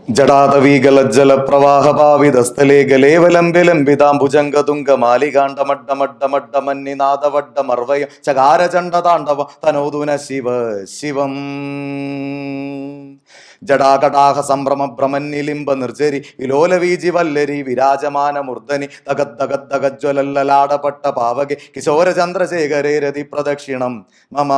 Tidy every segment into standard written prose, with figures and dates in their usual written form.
ജടാതവീകലജ്ജല പ്രവാഹപാവിതസ്ഥലേ ഗലേവലംബിലംബിതാംബുജംഗതുംഗ മാലികാണ്ഡമഡ്ഡമഡ്ഡമഡ്ഡമന്നിനാദവഡ്ഡമർവയ ചകാരചണ്ഡതാണ്ഡവ തനോദുന ശിവ ശിവം ജടാകടാഹ സംഭ്രമ ഭ്രമന്നിലിംബ നിർജരി വിലോലവീജി വല്ലരി വിരാജമാന മൂർധനി തഗദ്ദഗദ്ദഗജ്വലല്ലലാടപട്ട പാവകെ കിശോര ചന്ദ്രശേഖരേ രതി പ്രദക്ഷിണം മമ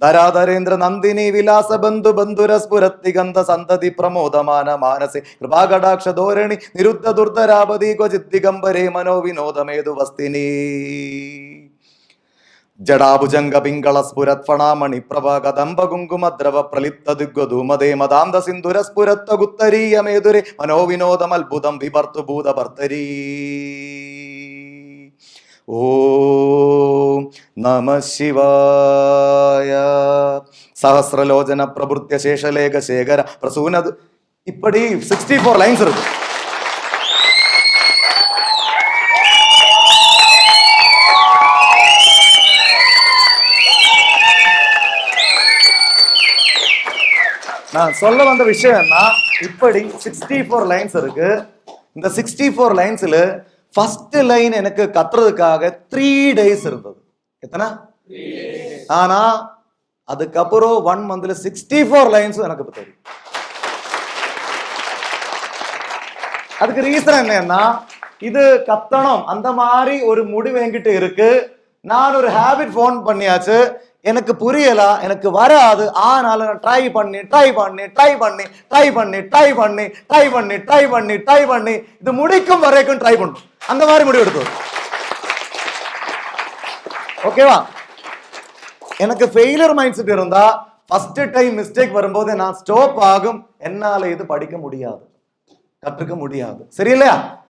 ധരാധരേന്ദ്ര നന്ദിനി വിലാസ ബന്ധു ബന്ധുരസ്ഫുരത്തിഗന്ധ സന്തതി പ്രമോദമാന മാനസെ കൃപാകടാക്ഷ ധോരണി നിരുദ്ധ ദുർധരാപതി ക്വചിദ്ദിഗംബരേ മനോവിനോദമേതു വസ്തിനി ജടാഭുജംഗ പിങ്കള സ്ഫുരത്ഫണാമണി പ്രഭ കദംബ കുങ്കുമദ്രവ പ്രലിപ്ത ദിഗ്വധൂമതേ മദാന്ത സിന്ധുര സ്ഫുരത്തഗുത്തരീയമേതുരെ മനോവിനോദമത്ഭുതം വിഭർത്തു ഭൂതഭർത്തരീ ഓം നമ ശിവായ സഹസ്രലോചന പ്രഭൃത്യ ശേഷലേഖ ശേഖര പ്രസൂനത് இப்படி 64 லைன்ஸ் இருக்கு. நான் சொல்ல வந்த விஷயம் என்ன, இப்படி 64 லைன்ஸ் இருக்கு. இந்த 64 லைன்ஸ்ல ஃபர்ஸ்ட் லைன் எனக்கு கத்துறதுக்காக 3 டேஸ் இருந்தது. எத்தனை? ஆனா அதுக்கப்புறம் 1 மந்த்ல 64 லைன்ஸும் எனக்கு தெரியும். அதுக்கு ரீசன் என்னன்னா, இது கத்தணும் அந்த மாதிரி ஒரு முடிவு என்கிட்ட இருக்கு. நான் ஒரு ஹேபிட் ஃபோன் பண்ணியாச்சு, எனக்கு புரியல, எனக்கு வராது, ஆனாலும் நான் ட்ரை பண்ணி இது முடிக்கும் வரைக்கும் ட்ரை பண்ணும். அந்த மாதிரி முடிவு எடுத்தது. ஓகேவா? எனக்கு ஃபெயிலியர் மைண்ட் செட் இருந்தா ஃபர்ஸ்ட் டைம் மிஸ்டேக் வரும்போது நான் ஸ்டாப் ஆகும், என்னால இது படிக்க முடியாது, கற்றுக்க முடியாது. சரியில்லையா?